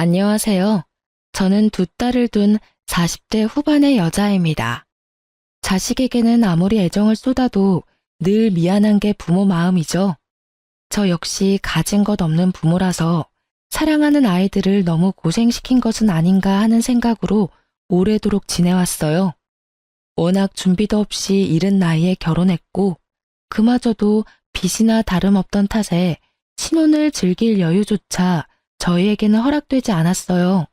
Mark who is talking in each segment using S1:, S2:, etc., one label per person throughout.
S1: 안녕하세요. 저는 두 딸을 둔 40대 후반의 여자입니다. 자식에게는 아무리 애정을 쏟아도 늘 미안한 게 부모 마음이죠. 저 역시 가진 것 없는 부모라서 사랑하는 아이들을 너무 고생시킨 것은 아닌가 하는 생각으로 오래도록 지내왔어요. 워낙 준비도 없이 이른 나이에 결혼했고, 그마저도 빚이나 다름없던 탓에 신혼을 즐길 여유조차 저희에게는 허락되지 않았어요.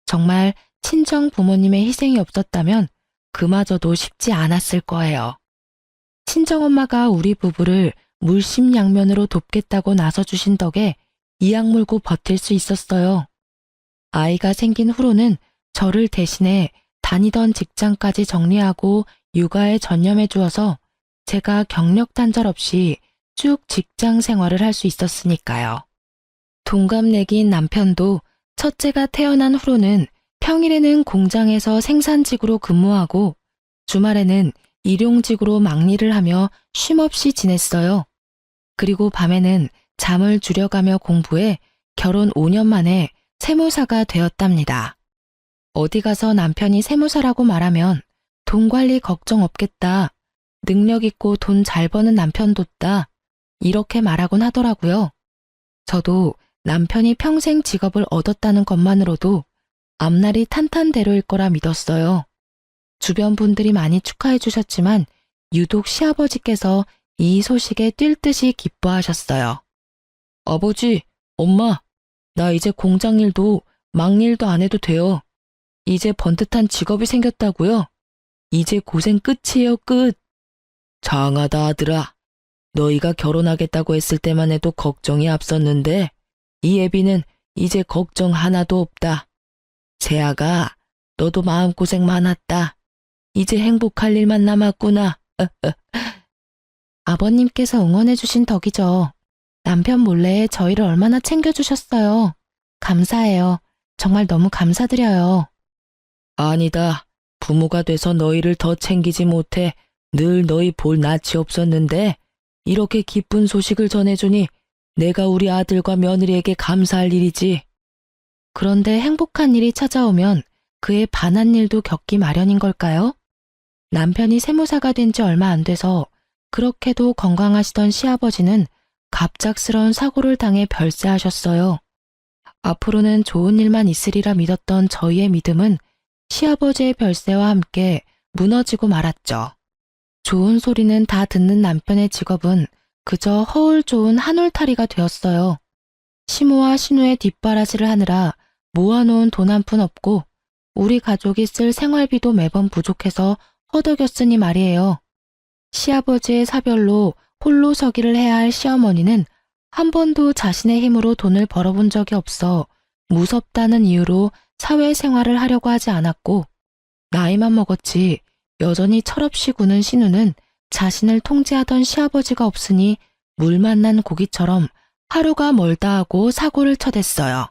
S1: 정말 친정 부모님의 희생이 없었다면 그마저도 쉽지 않았을 거예요. 친정엄마가 우리 부부를 물심양면으로 돕겠다고 나서주신 덕에 이악 물고 버틸 수 있었어요. 아이가 생긴 후로는 저를 대신해 다니던 직장까지 정리하고 육아에 전념해 주어서 제가 경력 단절 없이 쭉 직장 생활을 할 수 있었으니까요. 동갑내기인 남편도 첫째가 태어난 후로는 평일에는 공장에서 생산직으로 근무하고 주말에는 일용직으로 막일을 하며 쉼없이 지냈어요. 그리고 밤에는 잠을 줄여가며 공부해 결혼 5년 만에 세무사가 되었답니다. 어디 가서 남편이 세무사라고 말하면 돈 관리 걱정 없겠다. 능력 있고 돈 잘 버는 남편 뒀다. 이렇게 말하곤 하더라고요. 저도 남편이 평생 직업을 얻었다는 것만으로도 앞날이 탄탄대로일 거라 믿었어요. 주변 분들이 많이 축하해 주셨지만 유독 시아버지께서 이 소식에 뛸 듯이 기뻐하셨어요. 아버지, 엄마, 나 이제 공장 일도 막일도 안 해도 돼요. 이제 번듯한 직업이 생겼다고요? 이제 고생 끝이에요, 끝. 장하다 아들아. 너희가 결혼하겠다고 했을 때만 해도 걱정이 앞섰는데 이 애비는 이제 걱정 하나도 없다. 세아가 너도 마음고생 많았다. 이제 행복할 일만 남았구나. 아버님께서 응원해 주신 덕이죠. 남편 몰래 저희를 얼마나 챙겨주셨어요. 감사해요. 정말 너무 감사드려요. 아니다. 부모가 돼서 너희를 더 챙기지 못해 늘 너희 볼 낯이 없었는데 이렇게 기쁜 소식을 전해주니 내가 우리 아들과 며느리에게 감사할 일이지. 그런데 행복한 일이 찾아오면 그에 반한 일도 겪기 마련인 걸까요? 남편이 세무사가 된 지 얼마 안 돼서 그렇게도 건강하시던 시아버지는 갑작스러운 사고를 당해 별세하셨어요. 앞으로는 좋은 일만 있으리라 믿었던 저희의 믿음은 시아버지의 별세와 함께 무너지고 말았죠. 좋은 소리는 다 듣는 남편의 직업은 그저 허울 좋은 한울타리가 되었어요. 시모와 신우의 뒷바라지를 하느라 모아놓은 돈 한 푼 없고 우리 가족이 쓸 생활비도 매번 부족해서 허덕였으니 말이에요. 시아버지의 사별로 홀로 서기를 해야 할 시어머니는 한 번도 자신의 힘으로 돈을 벌어본 적이 없어 무섭다는 이유로 사회생활을 하려고 하지 않았고 나이만 먹었지 여전히 철없이 구는 신우는 자신을 통제하던 시아버지가 없으니 물 만난 고기처럼 하루가 멀다 하고 사고를 쳐댔어요.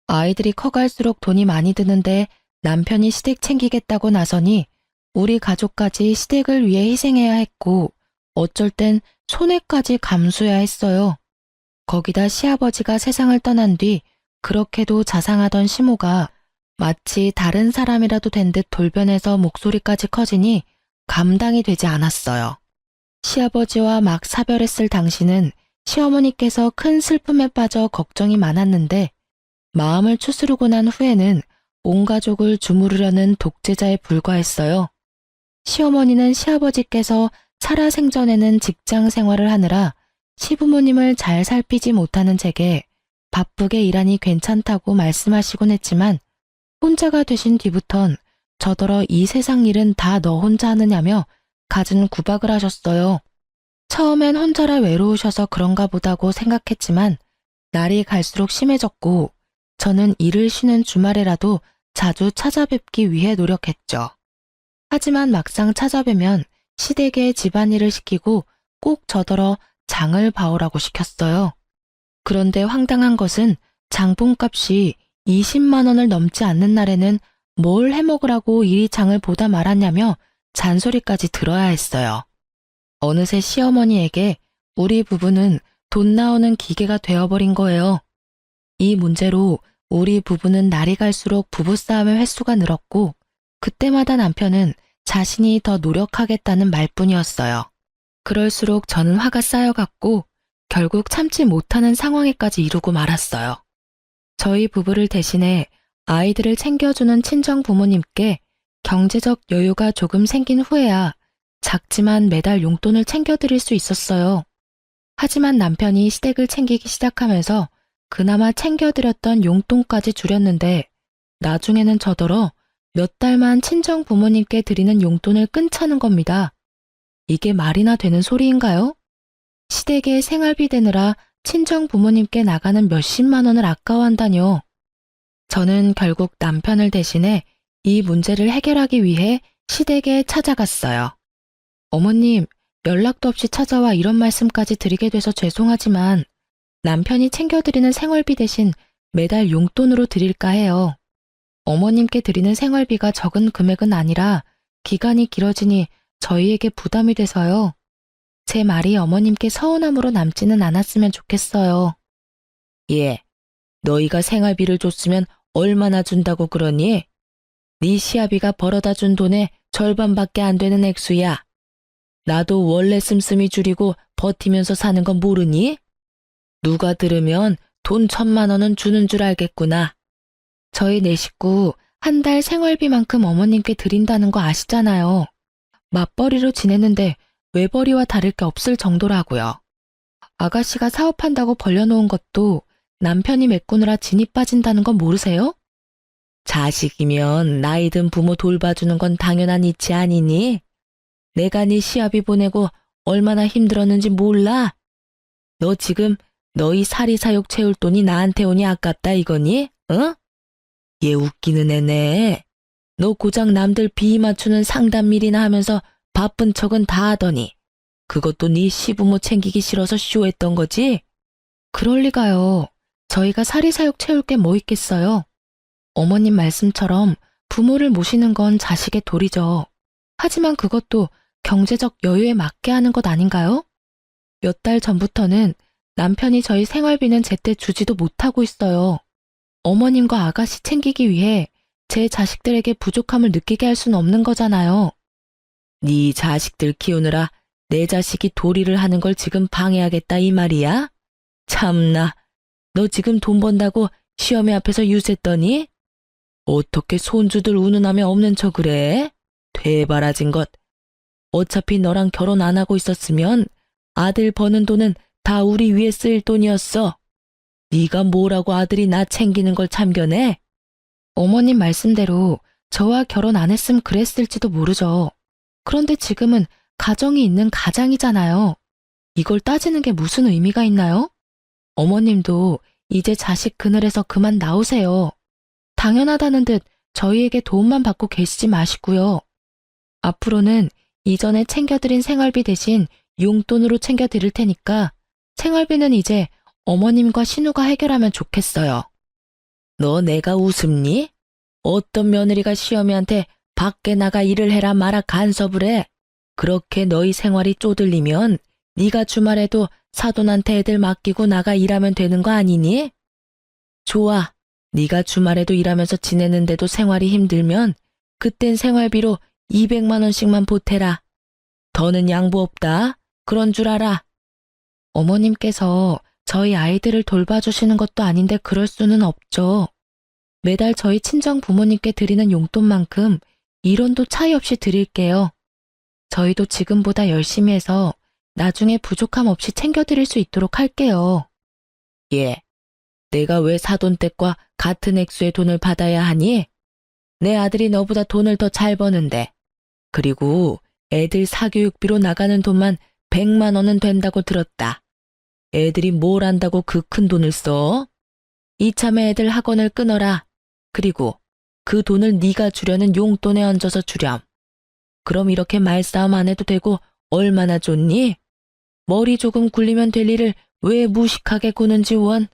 S1: 아이들이 커갈수록 돈이 많이 드는데 남편이 시댁 챙기겠다고 나서니 우리 가족까지 시댁을 위해 희생해야 했고 어쩔 땐 손해까지 감수해야 했어요. 거기다 시아버지가 세상을 떠난 뒤 그렇게도 자상하던 시모가 마치 다른 사람이라도 된 듯 돌변해서 목소리까지 커지니 감당이 되지 않았어요. 시아버지와 막 사별했을 당시는 시어머니께서 큰 슬픔에 빠져 걱정이 많았는데 마음을 추스르고 난 후에는 온 가족을 주무르려는 독재자에 불과했어요. 시어머니는 시아버지께서 살아생전에는 직장 생활을 하느라 시부모님을 잘 살피지 못하는 제게 바쁘게 일하니 괜찮다고 말씀하시곤 했지만 혼자가 되신 뒤부턴 저더러 이 세상 일은 다 너 혼자 하느냐며 갖은 구박을 하셨어요. 처음엔 혼자라 외로우셔서 그런가 보다고 생각했지만 날이 갈수록 심해졌고 저는 일을 쉬는 주말에라도 자주 찾아뵙기 위해 노력했죠. 하지만 막상 찾아뵈면 시댁에 집안일을 시키고 꼭 저더러 장을 봐오라고 시켰어요. 그런데 황당한 것은 장본값이 20만 원을 넘지 않는 날에는 뭘 해먹으라고 이리 장을 보다 말았냐며 잔소리까지 들어야 했어요. 어느새 시어머니에게 우리 부부는 돈 나오는 기계가 되어버린 거예요. 이 문제로 우리 부부는 날이 갈수록 부부싸움의 횟수가 늘었고 그때마다 남편은 자신이 더 노력하겠다는 말뿐이었어요. 그럴수록 저는 화가 쌓여갔고 결국 참지 못하는 상황에까지 이르고 말았어요. 저희 부부를 대신해 아이들을 챙겨주는 친정 부모님께 경제적 여유가 조금 생긴 후에야 작지만 매달 용돈을 챙겨드릴 수 있었어요. 하지만 남편이 시댁을 챙기기 시작하면서 그나마 챙겨드렸던 용돈까지 줄였는데 나중에는 저더러 몇 달만 친정 부모님께 드리는 용돈을 끊자는 겁니다. 이게 말이나 되는 소리인가요? 시댁에 생활비 대느라 친정 부모님께 나가는 몇십만 원을 아까워한다뇨. 저는 결국 남편을 대신해 이 문제를 해결하기 위해 시댁에 찾아갔어요. 어머님, 연락도 없이 찾아와 이런 말씀까지 드리게 돼서 죄송하지만 남편이 챙겨드리는 생활비 대신 매달 용돈으로 드릴까 해요. 어머님께 드리는 생활비가 적은 금액은 아니라 기간이 길어지니 저희에게 부담이 돼서요. 제 말이 어머님께 서운함으로 남지는 않았으면 좋겠어요. 예, 너희가 생활비를 줬으면 얼마나 준다고 그러니? 네 시아비가 벌어다 준 돈의 절반밖에 안 되는 액수야. 나도 원래 씀씀이 줄이고 버티면서 사는 건 모르니? 누가 들으면 돈 1,000만 원은 주는 줄 알겠구나. 저희 네 식구 한 달 생활비만큼 어머님께 드린다는 거 아시잖아요. 맞벌이로 지내는데 외벌이와 다를 게 없을 정도라고요. 아가씨가 사업한다고 벌려놓은 것도 남편이 메꾸느라 진이 빠진다는 건 모르세요? 자식이면 나이 든 부모 돌봐주는 건 당연한 이치 아니니? 내가 네 시아비 보내고 얼마나 힘들었는지 몰라? 너 지금 너희 사리사욕 채울 돈이 나한테 오니 아깝다 이거니? 응? 얘 웃기는 애네. 너 고작 남들 비 맞추는 상담일이나 하면서 바쁜 척은 다 하더니 그것도 네 시부모 챙기기 싫어서 쇼했던 거지? 그럴 리가요. 저희가 사리사욕 채울 게 뭐 있겠어요. 어머님 말씀처럼 부모를 모시는 건 자식의 도리죠. 하지만 그것도 경제적 여유에 맞게 하는 것 아닌가요? 몇 달 전부터는 남편이 저희 생활비는 제때 주지도 못하고 있어요. 어머님과 아가씨 챙기기 위해 제 자식들에게 부족함을 느끼게 할 수는 없는 거잖아요. 네 자식들 키우느라 내 자식이 도리를 하는 걸 지금 방해하겠다 이 말이야? 참나, 너 지금 돈 번다고 시어머니 앞에서 유세했더니? 어떻게 손주들 운운하며 없는 척을 해? 되바라진 것. 어차피 너랑 결혼 안 하고 있었으면 아들 버는 돈은 다 우리 위에 쓸 돈이었어. 네가 뭐라고 아들이 나 챙기는 걸 참견해? 어머님 말씀대로 저와 결혼 안 했으면 그랬을지도 모르죠. 그런데 지금은 가정이 있는 가장이잖아요. 이걸 따지는 게 무슨 의미가 있나요? 어머님도 이제 자식 그늘에서 그만 나오세요. 당연하다는 듯 저희에게 도움만 받고 계시지 마시고요. 앞으로는 이전에 챙겨드린 생활비 대신 용돈으로 챙겨드릴 테니까 생활비는 이제 어머님과 신우가 해결하면 좋겠어요. 너 내가 웃음니? 어떤 며느리가 시어미한테 밖에 나가 일을 해라 마라 간섭을 해. 그렇게 너희 생활이 쪼들리면 네가 주말에도 사돈한테 애들 맡기고 나가 일하면 되는 거 아니니? 좋아. 네가 주말에도 일하면서 지내는데도 생활이 힘들면 그땐 생활비로 200만 원씩만 보태라. 더는 양보 없다. 그런 줄 알아. 어머님께서 저희 아이들을 돌봐주시는 것도 아닌데 그럴 수는 없죠. 매달 저희 친정 부모님께 드리는 용돈만큼 1원도 차이 없이 드릴게요. 저희도 지금보다 열심히 해서 나중에 부족함 없이 챙겨드릴 수 있도록 할게요. 예, 내가 왜 사돈댁과 같은 액수의 돈을 받아야 하니? 내 아들이 너보다 돈을 더 잘 버는데. 그리고 애들 사교육비로 나가는 돈만 100만 원은 된다고 들었다. 애들이 뭘 안다고 그 큰 돈을 써? 이참에 애들 학원을 끊어라. 그리고 그 돈을 네가 주려는 용돈에 얹어서 주렴. 그럼 이렇게 말싸움 안 해도 되고 얼마나 좋니? 머리 조금 굴리면 될 일을 왜 무식하게 구는지 원.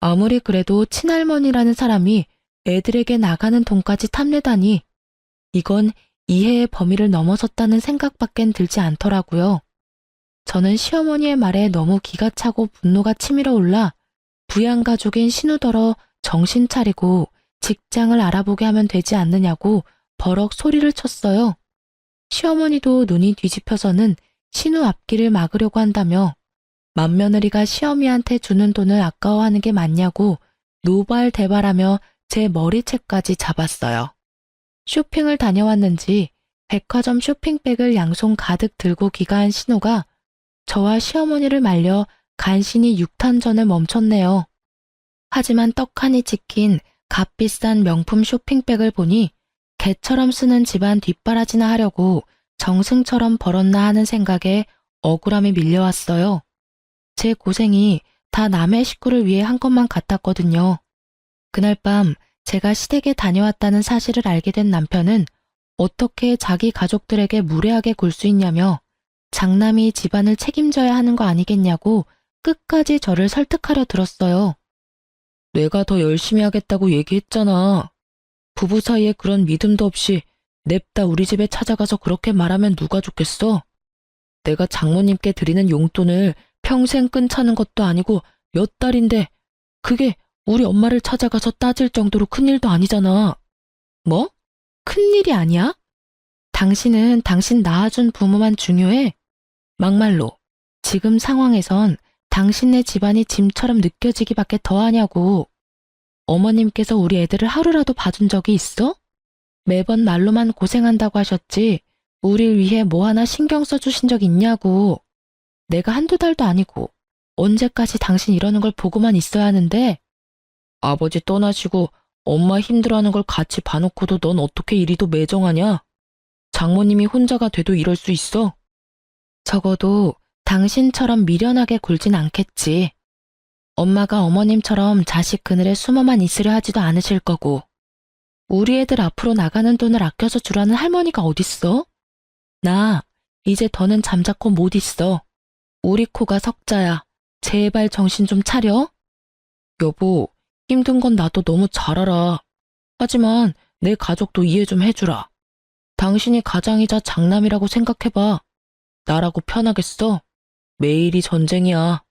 S1: 아무리 그래도 친할머니라는 사람이 애들에게 나가는 돈까지 탐내다니. 이건 이해의 범위를 넘어섰다는 생각밖엔 들지 않더라고요. 저는 시어머니의 말에 너무 기가 차고 분노가 치밀어 올라 부양가족인 신우더러 정신 차리고 직장을 알아보게 하면 되지 않느냐고 버럭 소리를 쳤어요. 시어머니도 눈이 뒤집혀서는 신우 앞길을 막으려고 한다며 맏며느리가 시어미한테 주는 돈을 아까워하는 게 맞냐고 노발대발하며 제 머리채까지 잡았어요. 쇼핑을 다녀왔는지 백화점 쇼핑백을 양손 가득 들고 귀가한 신우가 저와 시어머니를 말려 간신히 육탄전을 멈췄네요. 하지만 떡하니 찍힌 값비싼 명품 쇼핑백을 보니 개처럼 쓰는 집안 뒷바라지나 하려고 정승처럼 벌었나 하는 생각에 억울함이 밀려왔어요. 제 고생이 다 남의 식구를 위해 한 것만 같았거든요. 그날 밤 제가 시댁에 다녀왔다는 사실을 알게 된 남편은 어떻게 자기 가족들에게 무례하게 굴 수 있냐며 장남이 집안을 책임져야 하는 거 아니겠냐고 끝까지 저를 설득하려 들었어요. 내가 더 열심히 하겠다고 얘기했잖아. 부부 사이에 그런 믿음도 없이 냅다 우리 집에 찾아가서 그렇게 말하면 누가 좋겠어? 내가 장모님께 드리는 용돈을 평생 끈차는 것도 아니고 몇 달인데 그게 우리 엄마를 찾아가서 따질 정도로 큰일도 아니잖아. 뭐? 큰일이 아니야? 당신은 당신 낳아준 부모만 중요해? 막말로 지금 상황에선 당신네 집안이 짐처럼 느껴지기밖에 더하냐고. 어머님께서 우리 애들을 하루라도 봐준 적이 있어? 매번 말로만 고생한다고 하셨지 우릴 위해 뭐 하나 신경 써주신 적 있냐고. 내가 한두 달도 아니고 언제까지 당신 이러는 걸 보고만 있어야 하는데. 아버지 떠나시고 엄마 힘들어하는 걸 같이 봐놓고도 넌 어떻게 이리도 매정하냐? 장모님이 혼자가 돼도 이럴 수 있어? 적어도 당신처럼 미련하게 굴진 않겠지. 엄마가 어머님처럼 자식 그늘에 숨어만 있으려 하지도 않으실 거고. 우리 애들 앞으로 나가는 돈을 아껴서 주라는 할머니가 어딨어? 나 이제 더는 잠자코 못 있어. 우리 코가 석자야. 제발 정신 좀 차려. 여보, 힘든 건 나도 너무 잘 알아. 하지만 내 가족도 이해 좀 해주라. 당신이 가장이자 장남이라고 생각해봐. 나라고 편하겠어? 매일이 전쟁이야.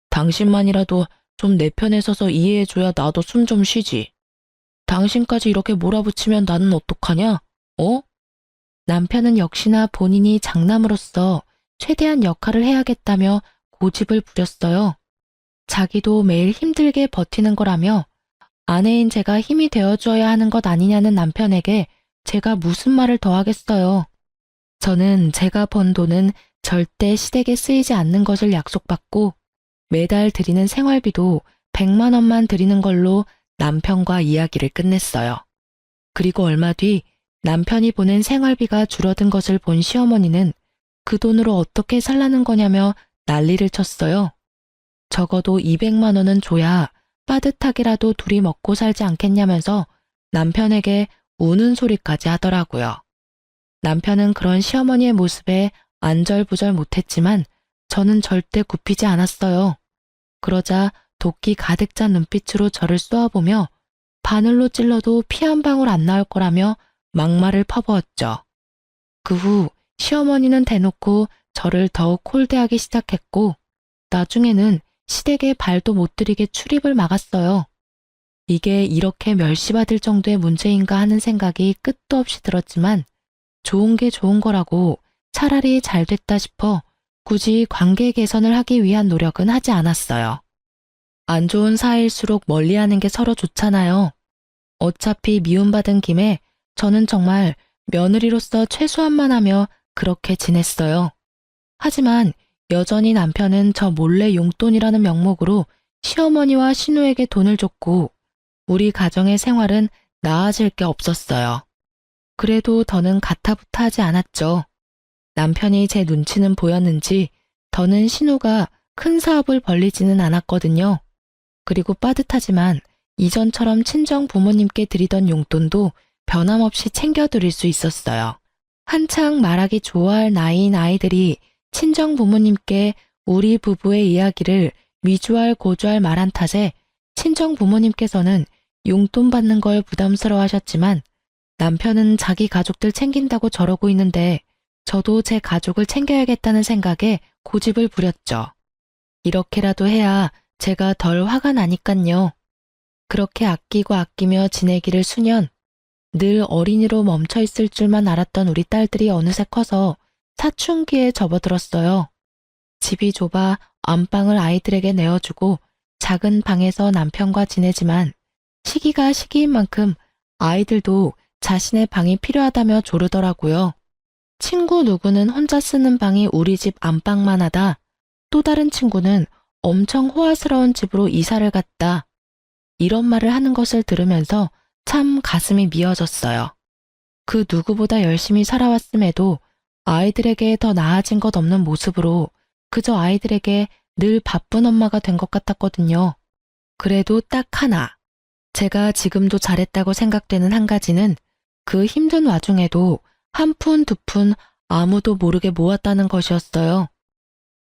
S1: 당신만이라도 좀 내 편에 서서 이해해줘야 나도 숨 좀 쉬지. 당신까지 이렇게 몰아붙이면 나는 어떡하냐? 어? 남편은 역시나 본인이 장남으로서 최대한 역할을 해야겠다며 고집을 부렸어요. 자기도 매일 힘들게 버티는 거라며 아내인 제가 힘이 되어줘야 하는 것 아니냐는 남편에게 제가 무슨 말을 더 하겠어요. 저는 제가 번 돈은 절대 시댁에 쓰이지 않는 것을 약속받고 매달 드리는 생활비도 100만 원만 드리는 걸로 남편과 이야기를 끝냈어요. 그리고 얼마 뒤 남편이 보낸 생활비가 줄어든 것을 본 시어머니는 그 돈으로 어떻게 살라는 거냐며 난리를 쳤어요. 적어도 200만 원은 줘야 빠듯하게라도 둘이 먹고 살지 않겠냐면서 남편에게 우는 소리까지 하더라고요. 남편은 그런 시어머니의 모습에 안절부절 못했지만 저는 절대 굽히지 않았어요. 그러자 도끼 가득 찬 눈빛으로 저를 쏘아보며 바늘로 찔러도 피 한 방울 안 나올 거라며 막말을 퍼부었죠. 그 후 시어머니는 대놓고 저를 더욱 홀대하기 시작했고 나중에는 시댁에 발도 못 들이게 출입을 막았어요. 이게 이렇게 멸시받을 정도의 문제인가 하는 생각이 끝도 없이 들었지만 좋은 게 좋은 거라고 차라리 잘 됐다 싶어 굳이 관계 개선을 하기 위한 노력은 하지 않았어요. 안 좋은 사이일수록 멀리하는 게 서로 좋잖아요. 어차피 미움받은 김에 저는 정말 며느리로서 최소한만 하며 그렇게 지냈어요. 하지만 여전히 남편은 저 몰래 용돈이라는 명목으로 시어머니와 신우에게 돈을 줬고 우리 가정의 생활은 나아질 게 없었어요. 그래도 더는 가타부타 하지 않았죠. 남편이 제 눈치는 보였는지 더는 신우가 큰 사업을 벌리지는 않았거든요. 그리고 빠듯하지만 이전처럼 친정 부모님께 드리던 용돈도 변함없이 챙겨드릴 수 있었어요. 한창 말하기 좋아할 나이인 아이들이 친정 부모님께 우리 부부의 이야기를 위조할 고조할 말한 탓에 친정 부모님께서는 용돈 받는 걸 부담스러워 하셨지만 남편은 자기 가족들 챙긴다고 저러고 있는데 저도 제 가족을 챙겨야겠다는 생각에 고집을 부렸죠. 이렇게라도 해야 제가 덜 화가 나니깐요. 그렇게 아끼고 아끼며 지내기를 수년, 늘 어린이로 멈춰 있을 줄만 알았던 우리 딸들이 어느새 커서 사춘기에 접어들었어요. 집이 좁아 안방을 아이들에게 내어주고 작은 방에서 남편과 지내지만 시기가 시기인 만큼 아이들도 자신의 방이 필요하다며 조르더라고요. 친구 누구는 혼자 쓰는 방이 우리 집 안방만 하다. 또 다른 친구는 엄청 호화스러운 집으로 이사를 갔다. 이런 말을 하는 것을 들으면서 참 가슴이 미어졌어요. 그 누구보다 열심히 살아왔음에도 아이들에게 더 나아진 것 없는 모습으로 그저 아이들에게 늘 바쁜 엄마가 된 것 같았거든요. 그래도 딱 하나, 제가 지금도 잘했다고 생각되는 한 가지는 그 힘든 와중에도 한 푼 두 푼 아무도 모르게 모았다는 것이었어요.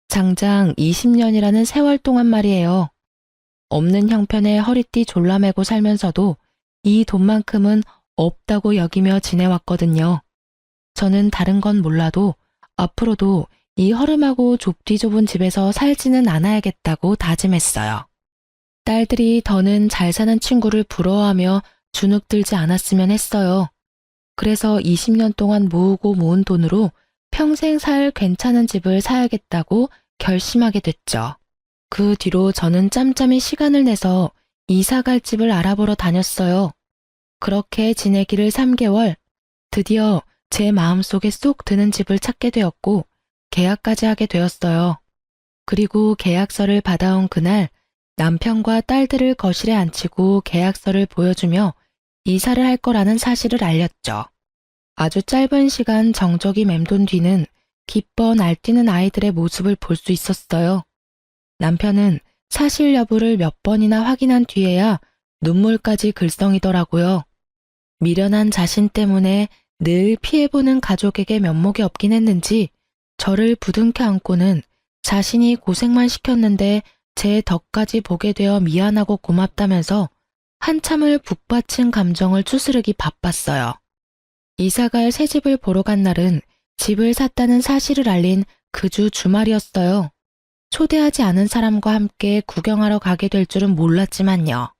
S1: 장장 20년이라는 세월 동안 말이에요. 없는 형편에 허리띠 졸라매고 살면서도 이 돈만큼은 없다고 여기며 지내왔거든요. 저는 다른 건 몰라도 앞으로도 이 허름하고 좁디 좁은 집에서 살지는 않아야겠다고 다짐했어요. 딸들이 더는 잘 사는 친구를 부러워하며 주눅들지 않았으면 했어요. 그래서 20년 동안 모으고 모은 돈으로 평생 살 괜찮은 집을 사야겠다고 결심하게 됐죠. 그 뒤로 저는 짬짬이 시간을 내서 이사 갈 집을 알아보러 다녔어요. 그렇게 지내기를 3개월, 드디어 제 마음속에 쏙 드는 집을 찾게 되었고 계약까지 하게 되었어요. 그리고 계약서를 받아온 그날 남편과 딸들을 거실에 앉히고 계약서를 보여주며 이사를 할 거라는 사실을 알렸죠. 아주 짧은 시간 정적이 맴돈 뒤는 기뻐 날뛰는 아이들의 모습을 볼 수 있었어요. 남편은 사실 여부를 몇 번이나 확인한 뒤에야 눈물까지 글썽이더라고요. 미련한 자신 때문에 늘 피해보는 가족에게 면목이 없긴 했는지 저를 부둥켜 안고는 자신이 고생만 시켰는데 제 덕까지 보게 되어 미안하고 고맙다면서 한참을 북받친 감정을 추스르기 바빴어요. 이사갈 새 집을 보러 간 날은 집을 샀다는 사실을 알린 그 주 주말이었어요. 초대하지 않은 사람과 함께 구경하러 가게 될 줄은 몰랐지만요.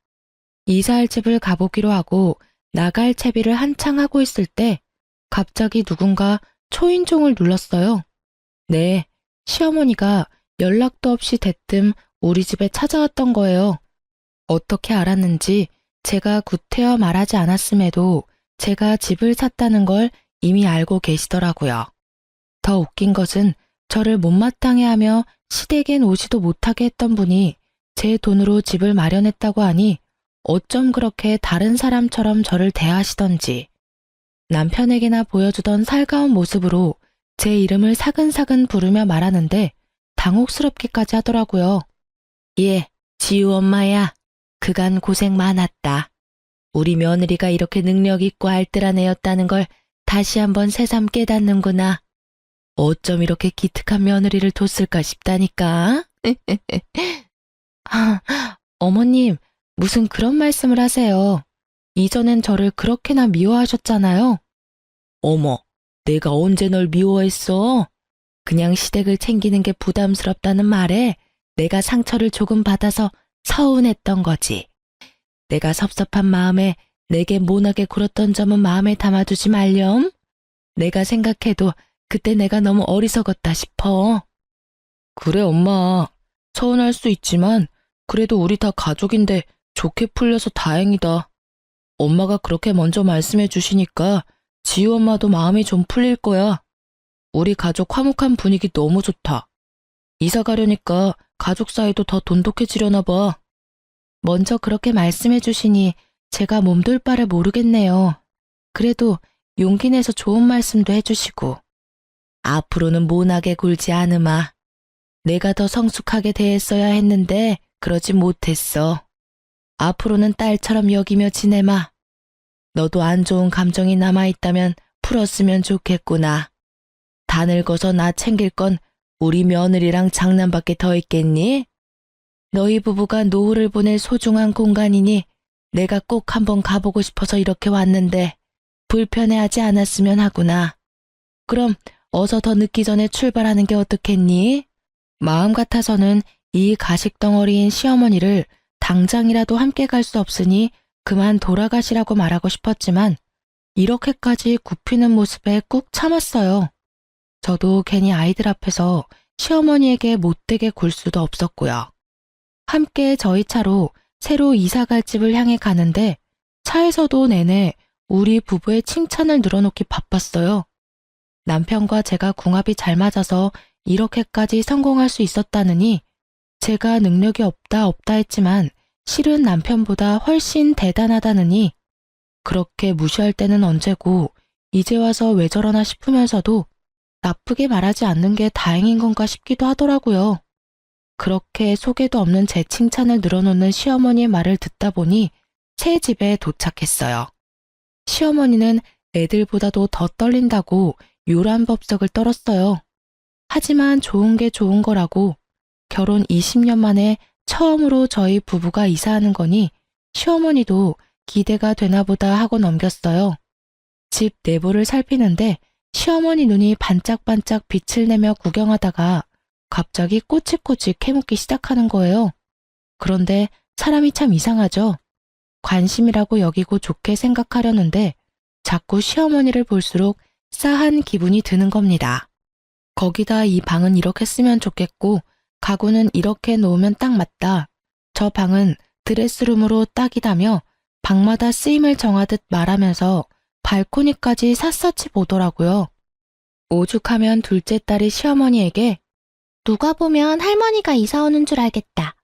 S1: 이사할 집을 가보기로 하고 나갈 채비를 한창 하고 있을 때 갑자기 누군가 초인종을 눌렀어요. 네, 시어머니가 연락도 없이 대뜸 우리 집에 찾아왔던 거예요. 어떻게 알았는지 제가 구태여 말하지 않았음에도 제가 집을 샀다는 걸 이미 알고 계시더라고요. 더 웃긴 것은 저를 못마땅해 하며 시댁엔 오지도 못하게 했던 분이 제 돈으로 집을 마련했다고 하니 어쩜 그렇게 다른 사람처럼 저를 대하시던지 남편에게나 보여주던 살가운 모습으로 제 이름을 사근사근 부르며 말하는데 당혹스럽기까지 하더라고요. 예, 지우 엄마야. 그간 고생 많았다. 우리 며느리가 이렇게 능력 있고 알뜰한 애였다는 걸 다시 한번 새삼 깨닫는구나. 어쩜 이렇게 기특한 며느리를 뒀을까 싶다니까. 아, 어머님, 무슨 그런 말씀을 하세요. 이전엔 저를 그렇게나 미워하셨잖아요. 어머, 내가 언제 널 미워했어? 그냥 시댁을 챙기는 게 부담스럽다는 말에 내가 상처를 조금 받아서 서운했던 거지. 내가 섭섭한 마음에 내게 모나게 굴었던 점은 마음에 담아두지 말렴. 내가 생각해도 그때 내가 너무 어리석었다 싶어. 그래, 엄마. 서운할 수 있지만 그래도 우리 다 가족인데 좋게 풀려서 다행이다. 엄마가 그렇게 먼저 말씀해 주시니까 지우 엄마도 마음이 좀 풀릴 거야. 우리 가족 화목한 분위기 너무 좋다. 이사 가려니까 가족 사이도 더 돈독해지려나 봐. 먼저 그렇게 말씀해 주시니 제가 몸둘 바를 모르겠네요. 그래도 용기 내서 좋은 말씀도 해주시고. 앞으로는 모나게 굴지 않으마. 내가 더 성숙하게 대했어야 했는데 그러지 못했어. 앞으로는 딸처럼 여기며 지내마. 너도 안 좋은 감정이 남아있다면 풀었으면 좋겠구나. 다 늙어서 나 챙길 건 우리 며느리랑 장남밖에 더 있겠니? 너희 부부가 노후를 보낼 소중한 공간이니 내가 꼭 한번 가보고 싶어서 이렇게 왔는데 불편해하지 않았으면 하구나. 그럼 어서 더 늦기 전에 출발하는 게 어떻겠니? 마음 같아서는 이 가식덩어리인 시어머니를 당장이라도 함께 갈 수 없으니 그만 돌아가시라고 말하고 싶었지만 이렇게까지 굽히는 모습에 꾹 참았어요. 저도 괜히 아이들 앞에서 시어머니에게 못되게 굴 수도 없었고요. 함께 저희 차로 새로 이사갈 집을 향해 가는데 차에서도 내내 우리 부부의 칭찬을 늘어놓기 바빴어요. 남편과 제가 궁합이 잘 맞아서 이렇게까지 성공할 수 있었다느니 제가 능력이 없다 했지만 실은 남편보다 훨씬 대단하다느니 그렇게 무시할 때는 언제고 이제 와서 왜 저러나 싶으면서도 나쁘게 말하지 않는 게 다행인 건가 싶기도 하더라고요. 그렇게 속에도 없는 제 칭찬을 늘어놓는 시어머니의 말을 듣다 보니 새 집에 도착했어요. 시어머니는 애들보다도 더 떨린다고 요란법석을 떨었어요. 하지만 좋은 게 좋은 거라고 결혼 20년 만에 처음으로 저희 부부가 이사하는 거니 시어머니도 기대가 되나 보다 하고 넘겼어요. 집 내부를 살피는데 시어머니 눈이 반짝반짝 빛을 내며 구경하다가 갑자기 꼬치꼬치 캐묻기 시작하는 거예요. 그런데 사람이 참 이상하죠. 관심이라고 여기고 좋게 생각하려는데 자꾸 시어머니를 볼수록 싸한 기분이 드는 겁니다. 거기다 이 방은 이렇게 쓰면 좋겠고 가구는 이렇게 놓으면 딱 맞다. 저 방은 드레스룸으로 딱이다며 방마다 쓰임을 정하듯 말하면서 발코니까지 샅샅이 보더라고요. 오죽하면 둘째 딸이 시어머니에게 누가 보면 할머니가 이사 오는 줄 알겠다.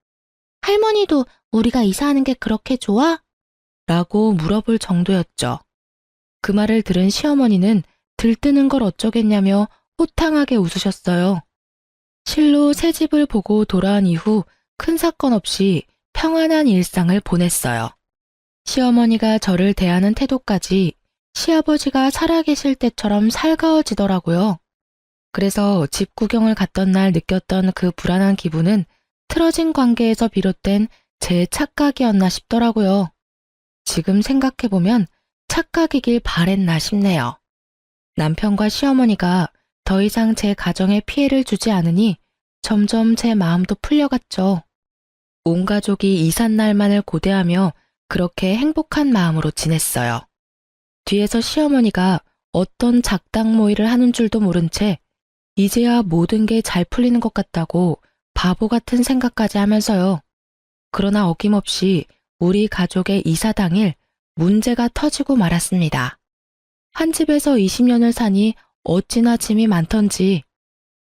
S1: 할머니도 우리가 이사하는 게 그렇게 좋아? 라고 물어볼 정도였죠. 그 말을 들은 시어머니는 들뜨는 걸 어쩌겠냐며 호탕하게 웃으셨어요. 실로 새 집을 보고 돌아온 이후 큰 사건 없이 평안한 일상을 보냈어요. 시어머니가 저를 대하는 태도까지 시아버지가 살아계실 때처럼 살가워지더라고요. 그래서 집 구경을 갔던 날 느꼈던 그 불안한 기분은 틀어진 관계에서 비롯된 제 착각이었나 싶더라고요. 지금 생각해보면 착각이길 바랬나 싶네요. 남편과 시어머니가 더 이상 제 가정에 피해를 주지 않으니 점점 제 마음도 풀려갔죠. 온 가족이 이삿날만을 고대하며 그렇게 행복한 마음으로 지냈어요. 뒤에서 시어머니가 어떤 작당 모의를 하는 줄도 모른 채 이제야 모든 게 잘 풀리는 것 같다고 바보 같은 생각까지 하면서요. 그러나 어김없이 우리 가족의 이사 당일 문제가 터지고 말았습니다. 한 집에서 20년을 사니 어찌나 짐이 많던지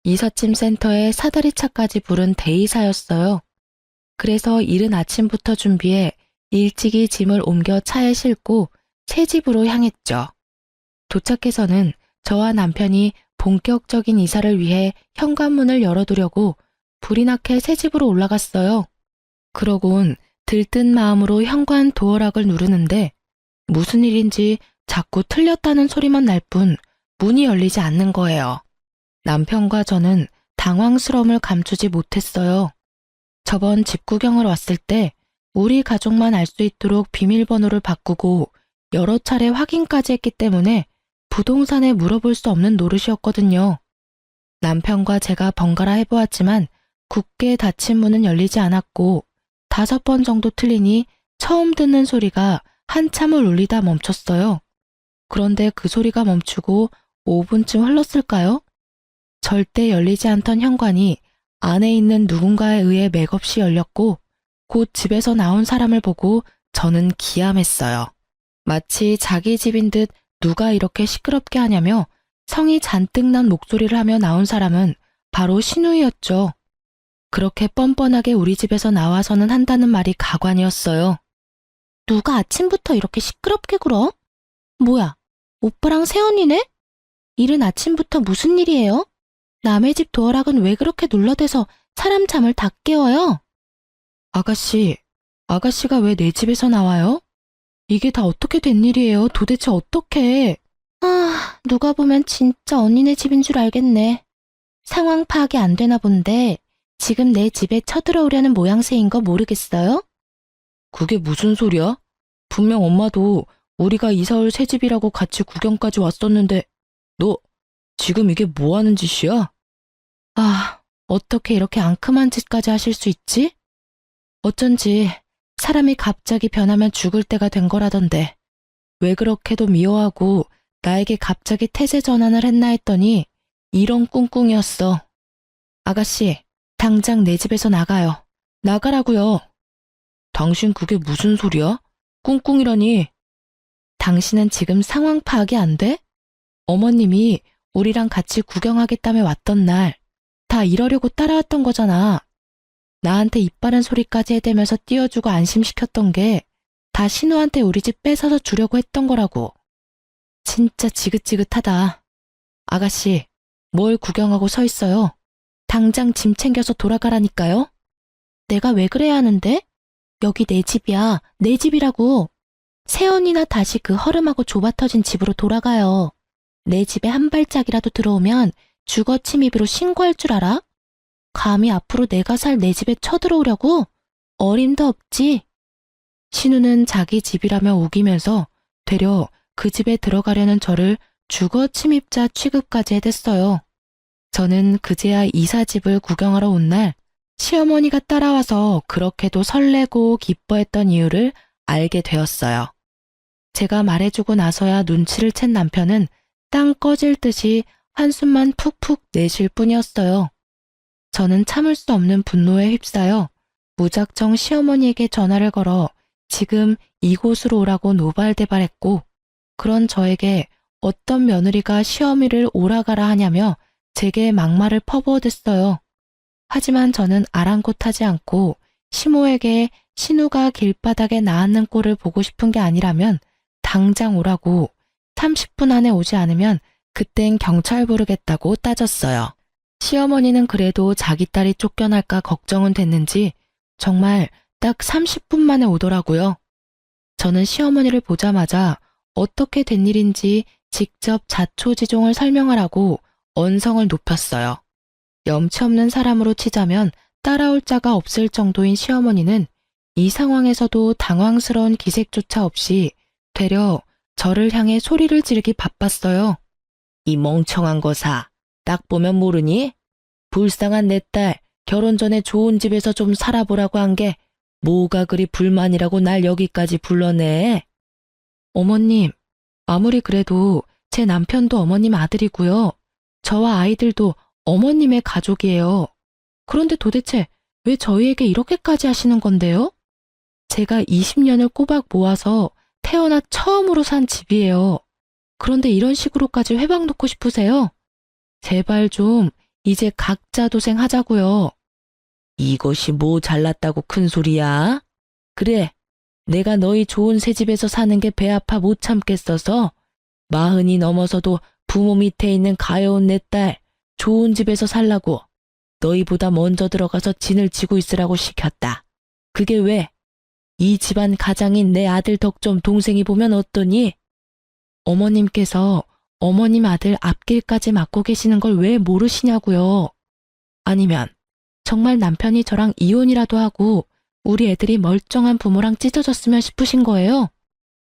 S1: 이삿짐 센터에 사다리차까지 부른 대이사였어요. 그래서 이른 아침부터 준비해 일찍이 짐을 옮겨 차에 싣고 새 집으로 향했죠. 도착해서는 저와 남편이 본격적인 이사를 위해 현관문을 열어두려고 불이 나게 새 집으로 올라갔어요. 그러곤 들뜬 마음으로 현관 도어락을 누르는데 무슨 일인지 자꾸 틀렸다는 소리만 날 뿐 문이 열리지 않는 거예요. 남편과 저는 당황스러움을 감추지 못했어요. 저번 집 구경을 왔을 때 우리 가족만 알 수 있도록 비밀번호를 바꾸고 여러 차례 확인까지 했기 때문에 부동산에 물어볼 수 없는 노릇이었거든요. 남편과 제가 번갈아 해보았지만 굳게 닫힌 문은 열리지 않았고 5번 정도 틀리니 처음 듣는 소리가 한참을 울리다 멈췄어요. 그런데 그 소리가 멈추고 5분쯤 흘렀을까요? 절대 열리지 않던 현관이 안에 있는 누군가에 의해 맥없이 열렸고 곧 집에서 나온 사람을 보고 저는 기함했어요. 마치 자기 집인 듯 누가 이렇게 시끄럽게 하냐며 성이 잔뜩 난 목소리를 하며 나온 사람은 바로 신우이였죠. 그렇게 뻔뻔하게 우리 집에서 나와서는 한다는 말이 가관이었어요. 누가 아침부터 이렇게 시끄럽게 굴어? 뭐야, 오빠랑 새언니네? 이른 아침부터 무슨 일이에요? 남의 집 도어락은 왜 그렇게 눌러대서 사람 잠을 다 깨워요? 아가씨가 왜 내 집에서 나와요? 이게 다 어떻게 된 일이에요? 도대체 어떻게? 누가 보면 진짜 언니네 집인 줄 알겠네. 상황 파악이 안 되나 본데 지금 내 집에 쳐들어오려는 모양새인 거 모르겠어요? 그게 무슨 소리야? 분명 엄마도 우리가 이사올 새 집이라고 같이 구경까지 왔었는데 너 지금 이게 뭐 하는 짓이야? 어떻게 이렇게 앙큼한 짓까지 하실 수 있지? 어쩐지 사람이 갑자기 변하면 죽을 때가 된 거라던데 왜 그렇게도 미워하고 나에게 갑자기 태세 전환을 했나 했더니 이런 꿍꿍이었어. 아가씨, 당장 내 집에서 나가요. 나가라고요. 당신 그게 무슨 소리야? 꿍꿍이라니. 당신은 지금 상황 파악이 안 돼? 어머님이 우리랑 같이 구경하겠다며 왔던 날 다 이러려고 따라왔던 거잖아. 나한테 입 바른 소리까지 해대면서 띄워주고 안심시켰던 게 다 신우한테 우리 집 뺏어서 주려고 했던 거라고. 진짜 지긋지긋하다. 아가씨, 뭘 구경하고 서 있어요? 당장 짐 챙겨서 돌아가라니까요. 내가 왜 그래야 하는데? 여기 내 집이야. 내 집이라고. 세연이나 다시 그 허름하고 좁아터진 집으로 돌아가요. 내 집에 한 발짝이라도 들어오면 주거 침입으로 신고할 줄 알아? 감히 앞으로 내가 살 내 집에 쳐들어오려고? 어림도 없지. 신우는 자기 집이라며 우기면서 되려 그 집에 들어가려는 저를 주거 침입자 취급까지 해댔어요. 저는 그제야 이사집을 구경하러 온 날 시어머니가 따라와서 그렇게도 설레고 기뻐했던 이유를 알게 되었어요. 제가 말해주고 나서야 눈치를 챈 남편은 땅 꺼질 듯이 한숨만 푹푹 내쉴 뿐이었어요. 저는 참을 수 없는 분노에 휩싸여 무작정 시어머니에게 전화를 걸어 지금 이곳으로 오라고 노발대발했고, 그런 저에게 어떤 며느리가 시어미를 오라가라 하냐며 제게 막말을 퍼부어댔어요. 하지만 저는 아랑곳하지 않고 시모에게 신우가 길바닥에 나앉는 꼴을 보고 싶은 게 아니라면 당장 오라고, 30분 안에 오지 않으면 그땐 경찰 부르겠다고 따졌어요. 시어머니는 그래도 자기 딸이 쫓겨날까 걱정은 됐는지 정말 딱 30분 만에 오더라고요. 저는 시어머니를 보자마자 어떻게 된 일인지 직접 자초지종을 설명하라고 언성을 높였어요. 염치 없는 사람으로 치자면 따라올 자가 없을 정도인 시어머니는 이 상황에서도 당황스러운 기색조차 없이 되려 저를 향해 소리를 지르기 바빴어요. 이 멍청한 거사, 딱 보면 모르니? 불쌍한 내 딸, 결혼 전에 좋은 집에서 좀 살아보라고 한 게 뭐가 그리 불만이라고 날 여기까지 불러내? 어머님, 아무리 그래도 제 남편도 어머님 아들이고요. 저와 아이들도 어머님의 가족이에요. 그런데 도대체 왜 저희에게 이렇게까지 하시는 건데요? 제가 20년을 꼬박 모아서 태어나 처음으로 산 집이에요. 그런데 이런 식으로까지 회방 놓고 싶으세요? 제발 좀 이제 각자 도생하자고요. 이것이 뭐 잘났다고 큰 소리야? 그래, 내가 너희 좋은 새 집에서 사는 게 배 아파 못 참겠어서 40이 넘어서도 부모 밑에 있는 가여운 내 딸 좋은 집에서 살라고 너희보다 먼저 들어가서 진을 치고 있으라고 시켰다. 그게 왜? 이 집안 가장인 내 아들 덕 좀 동생이 보면 어떠니? 어머님께서 어머님 아들 앞길까지 맡고 계시는 걸 왜 모르시냐고요. 아니면 정말 남편이 저랑 이혼이라도 하고 우리 애들이 멀쩡한 부모랑 찢어졌으면 싶으신 거예요?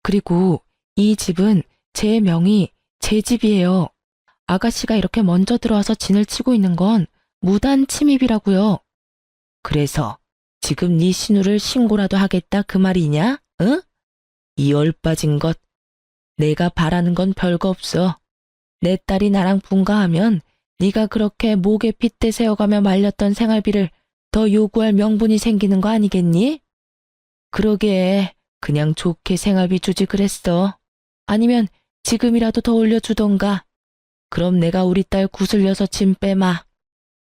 S1: 그리고 이 집은 제 명의, 제 집이에요. 아가씨가 이렇게 먼저 들어와서 진을 치고 있는 건 무단 침입이라고요. 그래서 지금 네 신우를 신고라도 하겠다 그 말이냐? 응? 이 얼빠진 것. 내가 바라는 건 별거 없어. 내 딸이 나랑 분가하면 네가 그렇게 목에 핏대 세워가며 말렸던 생활비를 더 요구할 명분이 생기는 거 아니겠니? 그러게 그냥 좋게 생활비 주지 그랬어. 아니면 지금이라도 더 올려주던가. 그럼 내가 우리 딸 구슬려서 짐 빼마.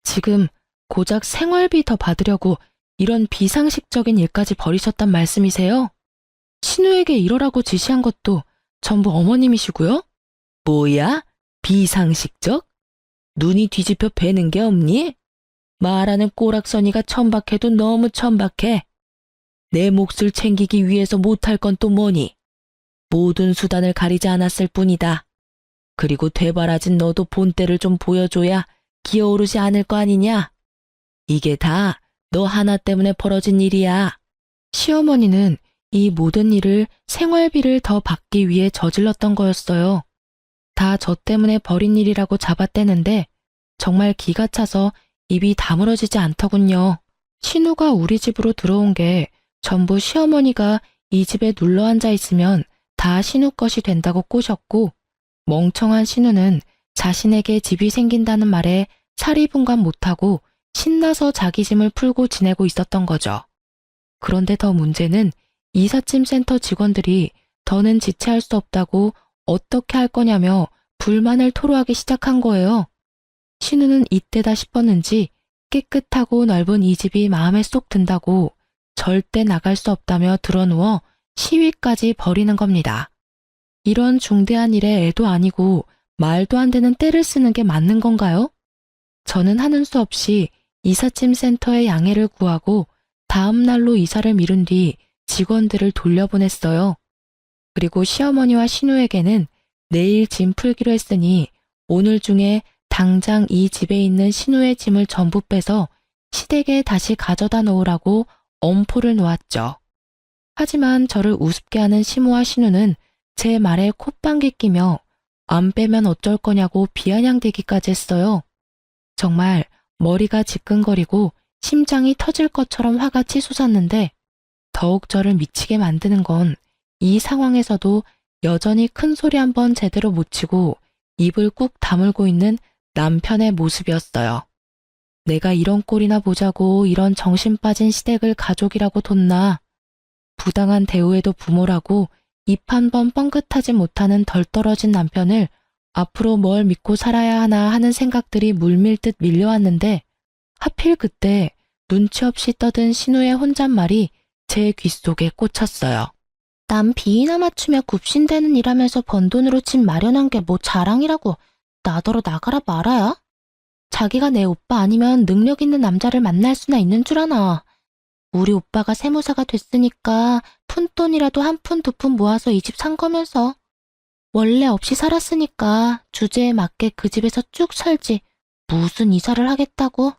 S1: 지금 고작 생활비 더 받으려고 이런 비상식적인 일까지 벌이셨단 말씀이세요? 신우에게 이러라고 지시한 것도 전부 어머님이시고요? 뭐야? 비상식적? 눈이 뒤집혀 베는 게 없니? 말하는 꼬락서니가 천박해도 너무 천박해. 내 몫을 챙기기 위해서 못할 건 또 뭐니? 모든 수단을 가리지 않았을 뿐이다. 그리고 되바라진 너도 본때를 좀 보여줘야 기어오르지 않을 거 아니냐? 이게 다 너 하나 때문에 벌어진 일이야. 시어머니는 이 모든 일을 생활비를 더 받기 위해 저질렀던 거였어요. 다 저 때문에 벌인 일이라고 잡아떼는데 정말 기가 차서 입이 다물어지지 않더군요. 신우가 우리 집으로 들어온 게 전부 시어머니가 이 집에 눌러 앉아 있으면 다 신우 것이 된다고 꼬셨고, 멍청한 신우는 자신에게 집이 생긴다는 말에 사리분간 못하고 신나서 자기 짐을 풀고 지내고 있었던 거죠. 그런데 더 문제는 이삿짐 센터 직원들이 더는 지체할 수 없다고 어떻게 할 거냐며 불만을 토로하기 시작한 거예요. 신우는 이때다 싶었는지 깨끗하고 넓은 이 집이 마음에 쏙 든다고 절대 나갈 수 없다며 드러누워 시위까지 벌이는 겁니다. 이런 중대한 일에 애도 아니고 말도 안 되는 떼를 쓰는 게 맞는 건가요? 저는 하는 수 없이 이삿짐 센터에 양해를 구하고 다음 날로 이사를 미룬 뒤 직원들을 돌려보냈어요. 그리고 시어머니와 신우에게는 내일 짐 풀기로 했으니 오늘 중에 당장 이 집에 있는 신우의 짐을 전부 빼서 시댁에 다시 가져다 놓으라고 엄포를 놓았죠. 하지만 저를 우습게 하는 시모와 신우는 제 말에 콧방귀 끼며 안 빼면 어쩔 거냐고 비아냥대기까지 했어요. 정말 머리가 지끈거리고 심장이 터질 것처럼 화가 치솟았는데 더욱 저를 미치게 만드는 건 이 상황에서도 여전히 큰 소리 한번 제대로 못 치고 입을 꾹 다물고 있는 남편의 모습이었어요. 내가 이런 꼴이나 보자고 이런 정신 빠진 시댁을 가족이라고 뒀나. 부당한 대우에도 부모라고 입 한 번 뻥긋하지 못하는 덜 떨어진 남편을 앞으로 뭘 믿고 살아야 하나 하는 생각들이 물밀듯 밀려왔는데 하필 그때 눈치 없이 떠든 신우의 혼잣말이 제 귓속에 꽂혔어요. 남 비위나 맞추며 굽신대는 일하면서 번 돈으로 집 마련한 게 뭐 자랑이라고 나더러 나가라 말아야? 자기가 내 오빠 아니면 능력 있는 남자를 만날 수나 있는 줄 아나. 우리 오빠가 세무사가 됐으니까 푼돈이라도 한 푼 두 푼 모아서 이 집 산 거면서. 원래 없이 살았으니까 주제에 맞게 그 집에서 쭉 살지. 무슨 이사를 하겠다고?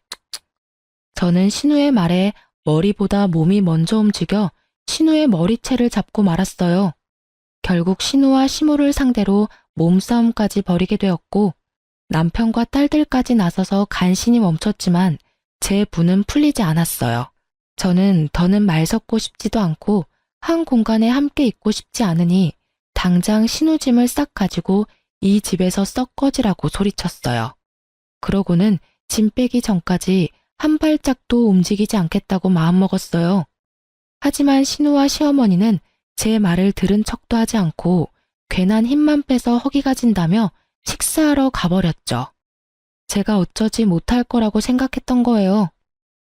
S1: 저는 신우의 말에 머리보다 몸이 먼저 움직여 신우의 머리채를 잡고 말았어요. 결국 신우와 시모를 상대로 몸싸움까지 벌이게 되었고 남편과 딸들까지 나서서 간신히 멈췄지만 제 분은 풀리지 않았어요. 저는 더는 말 섞고 싶지도 않고 한 공간에 함께 있고 싶지 않으니 당장 신우 짐을 싹 가지고 이 집에서 썩 꺼지라고 소리쳤어요. 그러고는 짐 빼기 전까지 한 발짝도 움직이지 않겠다고 마음먹었어요. 하지만 신우와 시어머니는 제 말을 들은 척도 하지 않고 괜한 힘만 빼서 허기가 진다며 식사하러 가버렸죠. 제가 어쩌지 못할 거라고 생각했던 거예요.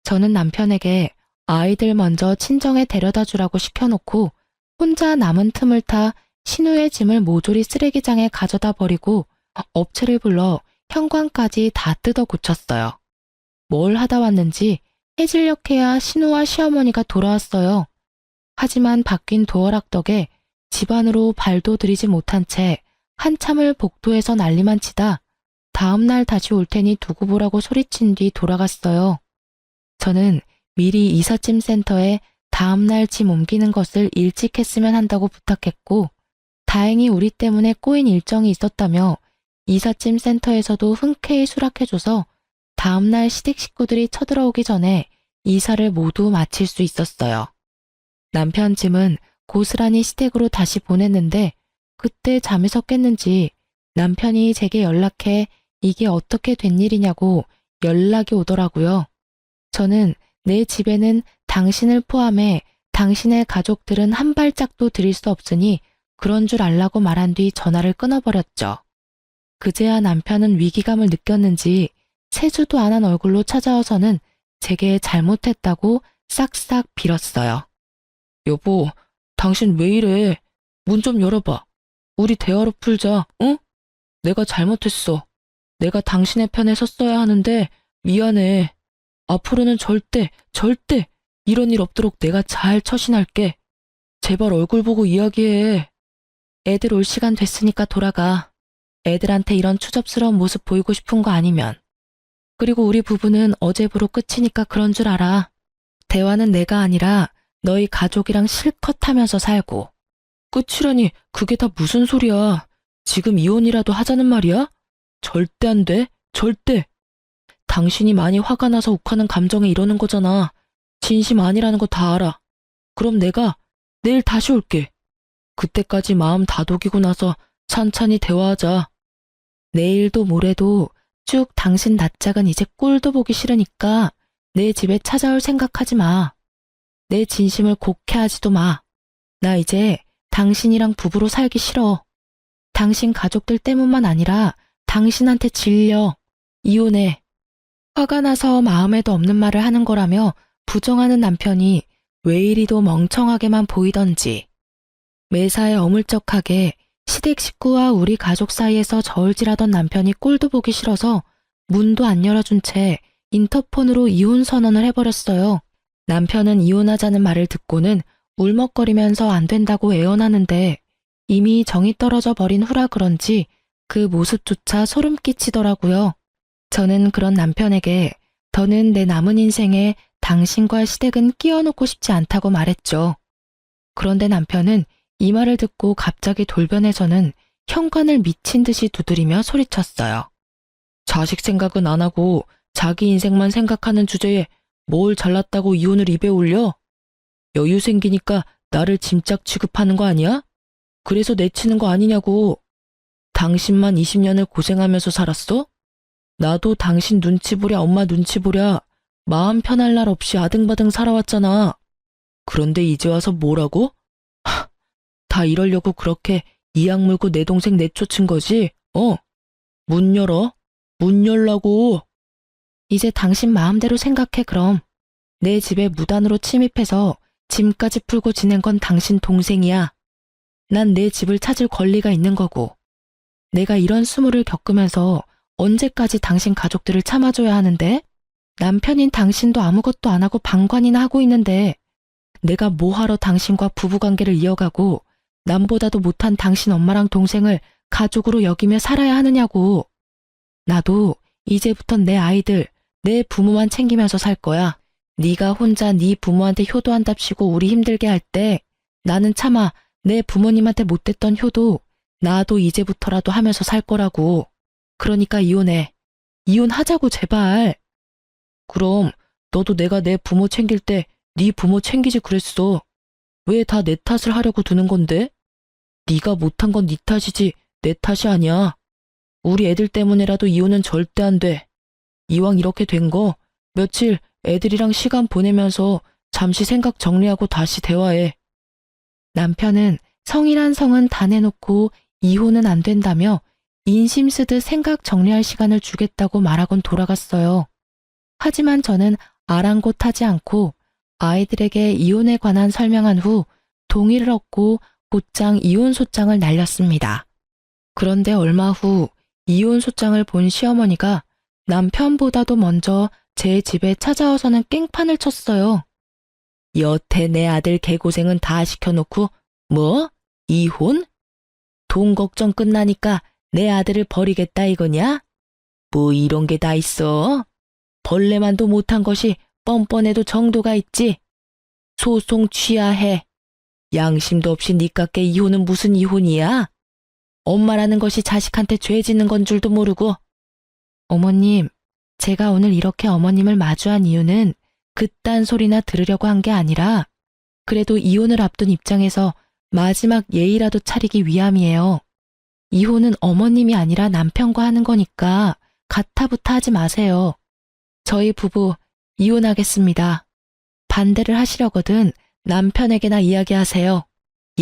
S1: 저는 남편에게 아이들 먼저 친정에 데려다 주라고 시켜놓고 혼자 남은 틈을 타 신우의 짐을 모조리 쓰레기장에 가져다 버리고 업체를 불러 현관까지 다 뜯어 고쳤어요. 뭘 하다 왔는지 해질녘해야 신우와 시어머니가 돌아왔어요. 하지만 바뀐 도어락 덕에 집 안으로 발도 들이지 못한 채 한참을 복도에서 난리만 치다 다음날 다시 올 테니 두고 보라고 소리친 뒤 돌아갔어요. 저는 미리 이삿짐 센터에 다음날 짐 옮기는 것을 일찍 했으면 한다고 부탁했고 다행히 우리 때문에 꼬인 일정이 있었다며 이삿짐 센터에서도 흔쾌히 수락해줘서 다음날 시댁 식구들이 쳐들어오기 전에 이사를 모두 마칠 수 있었어요. 남편 짐은 고스란히 시댁으로 다시 보냈는데 그때 잠에서 깼는지 남편이 제게 연락해 이게 어떻게 된 일이냐고 연락이 오더라고요. 저는 내 집에는 당신을 포함해 당신의 가족들은 한 발짝도 들일 수 없으니 그런 줄 알라고 말한 뒤 전화를 끊어버렸죠. 그제야 남편은 위기감을 느꼈는지 세수도 안 한 얼굴로 찾아와서는 제게 잘못했다고 싹싹 빌었어요. 여보, 당신 왜 이래? 문 좀 열어봐. 우리 대화로 풀자, 응? 내가 잘못했어. 내가 당신의 편에 섰어야 하는데 미안해. 앞으로는 절대 이런 일 없도록 내가 잘 처신할게. 제발 얼굴 보고 이야기해. 애들 올 시간 됐으니까 돌아가. 애들한테 이런 추접스러운 모습 보이고 싶은 거 아니면. 그리고 우리 부부는 어제부로 끝이니까 그런 줄 알아. 대화는 내가 아니라 너희 가족이랑 실컷 하면서 살고. 끝이라니 그게 다 무슨 소리야. 지금 이혼이라도 하자는 말이야? 절대 안 돼. 절대. 당신이 많이 화가 나서 욱하는 감정에 이러는 거잖아. 진심 아니라는 거 다 알아. 그럼 내가 내일 다시 올게. 그때까지 마음 다독이고 나서 찬찬히 대화하자. 내일도 모레도 쭉 당신 낯짝은 이제 꼴도 보기 싫으니까 내 집에 찾아올 생각하지 마. 내 진심을 곡해하지도 마. 나 이제 당신이랑 부부로 살기 싫어. 당신 가족들 때문만 아니라 당신한테 질려. 이혼해. 화가 나서 마음에도 없는 말을 하는 거라며 부정하는 남편이 왜 이리도 멍청하게만 보이던지. 매사에 어물쩍하게 시댁 식구와 우리 가족 사이에서 저울질하던 남편이 꼴도 보기 싫어서 문도 안 열어준 채 인터폰으로 이혼 선언을 해버렸어요. 남편은 이혼하자는 말을 듣고는 울먹거리면서 안 된다고 애원하는데 이미 정이 떨어져 버린 후라 그런지 그 모습조차 소름 끼치더라고요. 저는 그런 남편에게 더는 내 남은 인생에 당신과 시댁은 끼워놓고 싶지 않다고 말했죠. 그런데 남편은 이 말을 듣고 갑자기 돌변해서는 현관을 미친 듯이 두드리며 소리쳤어요. 자식 생각은 안 하고 자기 인생만 생각하는 주제에 뭘 잘났다고 이혼을 입에 올려? 여유 생기니까 나를 짐짝 취급하는 거 아니야? 그래서 내치는 거 아니냐고. 당신만 20년을 고생하면서 살았어? 나도 당신 눈치 보랴 엄마 눈치 보랴 마음 편할 날 없이 아등바등 살아왔잖아. 그런데 이제 와서 뭐라고? 다 이러려고 그렇게 이악 물고 내 동생 내쫓은 거지? 문 열어. 문 열라고. 이제 당신 마음대로 생각해 그럼. 내 집에 무단으로 침입해서 짐까지 풀고 지낸 건 당신 동생이야. 난 내 집을 찾을 권리가 있는 거고. 내가 이런 수모를 겪으면서 언제까지 당신 가족들을 참아줘야 하는데? 남편인 당신도 아무것도 안 하고 방관이나 하고 있는데 내가 뭐하러 당신과 부부관계를 이어가고 남보다도 못한 당신 엄마랑 동생을 가족으로 여기며 살아야 하느냐고. 나도 이제부턴 내 아이들, 내 부모만 챙기면서 살 거야. 네가 혼자 네 부모한테 효도한답시고 우리 힘들게 할 때 나는 차마 내 부모님한테 못했던 효도 나도 이제부터라도 하면서 살 거라고. 그러니까 이혼해. 이혼하자고 제발. 그럼 너도 내가 내 부모 챙길 때 네 부모 챙기지 그랬어. 왜 다 내 탓을 하려고 드는 건데? 네가 못한 건 네 탓이지 내 탓이 아니야. 우리 애들 때문에라도 이혼은 절대 안 돼. 이왕 이렇게 된 거 며칠 애들이랑 시간 보내면서 잠시 생각 정리하고 다시 대화해. 남편은 성이란 성은 다 내놓고 이혼은 안 된다며 인심 쓰듯 생각 정리할 시간을 주겠다고 말하곤 돌아갔어요. 하지만 저는 아랑곳하지 않고 아이들에게 이혼에 관한 설명한 후 동의를 얻고 곧장 이혼 소장을 날렸습니다. 그런데 얼마 후 이혼 소장을 본 시어머니가 남편보다도 먼저 제 집에 찾아와서는 깽판을 쳤어요. 여태 내 아들 개고생은 다 시켜놓고 뭐? 이혼? 돈 걱정 끝나니까 내 아들을 버리겠다 이거냐? 뭐 이런 게 다 있어? 벌레만도 못한 것이 뻔뻔해도 정도가 있지. 소송 취하해. 양심도 없이 니깎게 이혼은 무슨 이혼이야? 엄마라는 것이 자식한테 죄 짓는 건 줄도 모르고. 어머님, 제가 오늘 이렇게 어머님을 마주한 이유는 그딴 소리나 들으려고 한 게 아니라 그래도 이혼을 앞둔 입장에서 마지막 예의라도 차리기 위함이에요. 이혼은 어머님이 아니라 남편과 하는 거니까 가타부타 하지 마세요. 저희 부부 이혼하겠습니다. 반대를 하시려거든 남편에게나 이야기하세요.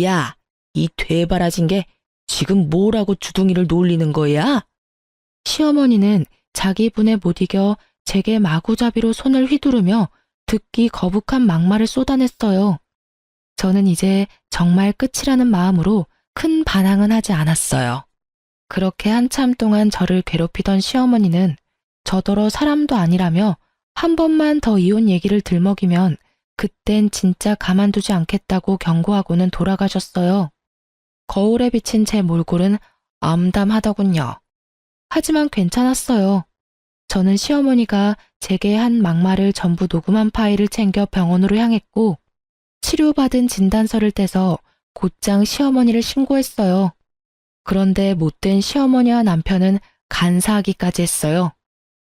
S1: 야, 이 되바라진 게 지금 뭐라고 주둥이를 놀리는 거야? 시어머니는 자기 분에 못 이겨 제게 마구잡이로 손을 휘두르며 듣기 거북한 막말을 쏟아냈어요. 저는 이제 정말 끝이라는 마음으로 큰 반항은 하지 않았어요. 그렇게 한참 동안 저를 괴롭히던 시어머니는 저더러 사람도 아니라며 한 번만 더 이혼 얘기를 들먹이면 그땐 진짜 가만두지 않겠다고 경고하고는 돌아가셨어요. 거울에 비친 제 몰골은 암담하더군요. 하지만 괜찮았어요. 저는 시어머니가 제게 한 막말을 전부 녹음한 파일을 챙겨 병원으로 향했고 치료받은 진단서를 떼서 곧장 시어머니를 신고했어요. 그런데 못된 시어머니와 남편은 간사하기까지 했어요.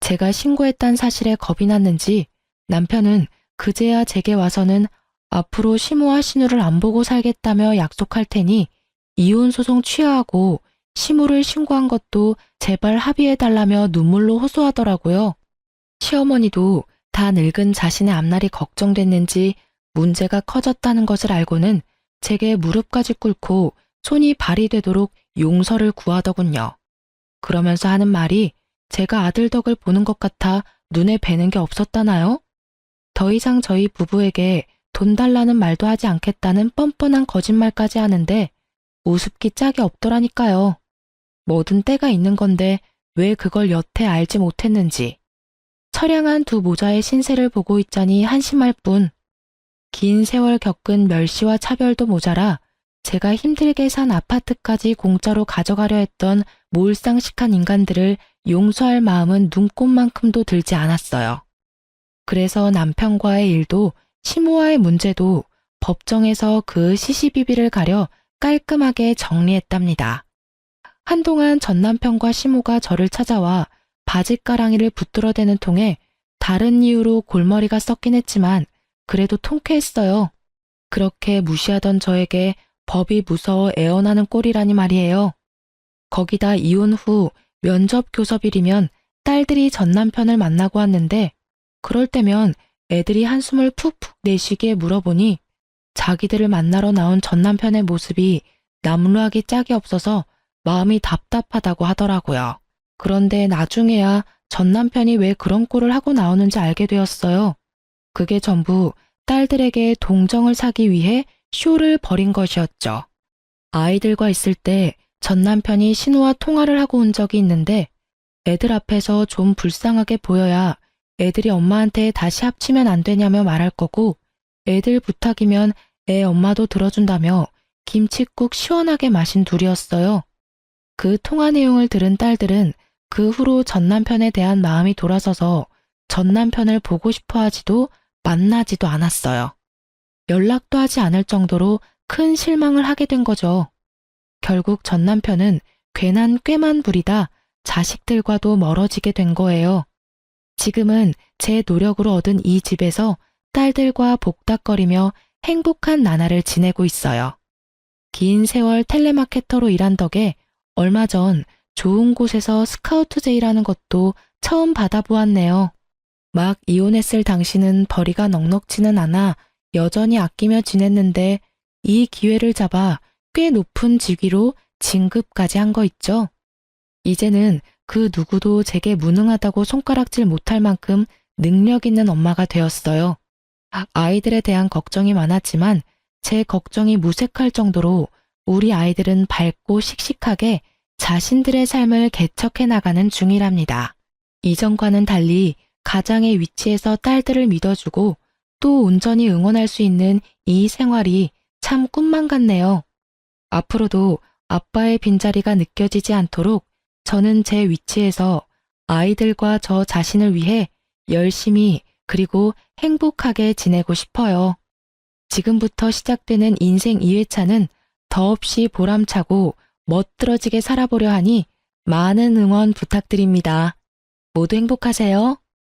S1: 제가 신고했다는 사실에 겁이 났는지 남편은 그제야 제게 와서는 앞으로 시모와 신우를 안 보고 살겠다며 약속할 테니 이혼 소송 취하하고 시모를 신고한 것도 제발 합의해달라며 눈물로 호소하더라고요. 시어머니도 다 늙은 자신의 앞날이 걱정됐는지 문제가 커졌다는 것을 알고는 제게 무릎까지 꿇고 손이 발이 되도록 용서를 구하더군요. 그러면서 하는 말이 제가 아들 덕을 보는 것 같아 눈에 뵈는 게 없었다나요? 더 이상 저희 부부에게 돈 달라는 말도 하지 않겠다는 뻔뻔한 거짓말까지 하는데 우습기 짝이 없더라니까요. 뭐든 때가 있는 건데 왜 그걸 여태 알지 못했는지. 처량한 두 모자의 신세를 보고 있자니 한심할 뿐. 긴 세월 겪은 멸시와 차별도 모자라 제가 힘들게 산 아파트까지 공짜로 가져가려 했던 몰상식한 인간들을 용서할 마음은 눈꼽만큼도 들지 않았어요. 그래서 남편과의 일도 시모와의 문제도 법정에서 그 시시비비를 가려 깔끔하게 정리했답니다. 한동안 전남편과 시모가 저를 찾아와 바짓가랑이를 붙들어대는 통에 다른 이유로 골머리가 썩긴 했지만 그래도 통쾌했어요. 그렇게 무시하던 저에게 법이 무서워 애원하는 꼴이라니 말이에요. 거기다 이혼 후 면접 교섭일이면 딸들이 전남편을 만나고 왔는데 그럴 때면 애들이 한숨을 푹푹 내쉬게 물어보니 자기들을 만나러 나온 전남편의 모습이 남루하기 짝이 없어서 마음이 답답하다고 하더라고요. 그런데 나중에야 전남편이 왜 그런 꼴을 하고 나오는지 알게 되었어요. 그게 전부 딸들에게 동정을 사기 위해 쇼를 벌인 것이었죠. 아이들과 있을 때 전남편이 신우와 통화를 하고 온 적이 있는데 애들 앞에서 좀 불쌍하게 보여야 애들이 엄마한테 다시 합치면 안 되냐며 말할 거고 애들 부탁이면 애 엄마도 들어준다며 김칫국 시원하게 마신 둘이었어요. 그 통화 내용을 들은 딸들은 그 후로 전남편에 대한 마음이 돌아서서 전남편을 보고 싶어 하지도 만나지도 않았어요. 연락도 하지 않을 정도로 큰 실망을 하게 된 거죠. 결국 전남편은 괜한 꾀만 부리다 자식들과도 멀어지게 된 거예요. 지금은 제 노력으로 얻은 이 집에서 딸들과 복닥거리며 행복한 나날을 지내고 있어요. 긴 세월 텔레마케터로 일한 덕에 얼마 전 좋은 곳에서 스카우트 제의라는 것도 처음 받아보았네요. 막 이혼했을 당시는 벌이가 넉넉지는 않아 여전히 아끼며 지냈는데 이 기회를 잡아 꽤 높은 직위로 진급까지 한 거 있죠. 이제는 그 누구도 제게 무능하다고 손가락질 못할 만큼 능력 있는 엄마가 되었어요. 아이들에 대한 걱정이 많았지만 제 걱정이 무색할 정도로 우리 아이들은 밝고 씩씩하게 자신들의 삶을 개척해 나가는 중이랍니다. 이전과는 달리 가장의 위치에서 딸들을 믿어주고 또 온전히 응원할 수 있는 이 생활이 참 꿈만 같네요. 앞으로도 아빠의 빈자리가 느껴지지 않도록 저는 제 위치에서 아이들과 저 자신을 위해 열심히 그리고 행복하게 지내고 싶어요. 지금부터 시작되는 인생 2회차는 더없이 보람차고 멋들어지게 살아보려 하니 많은 응원 부탁드립니다. 모두 행복하세요.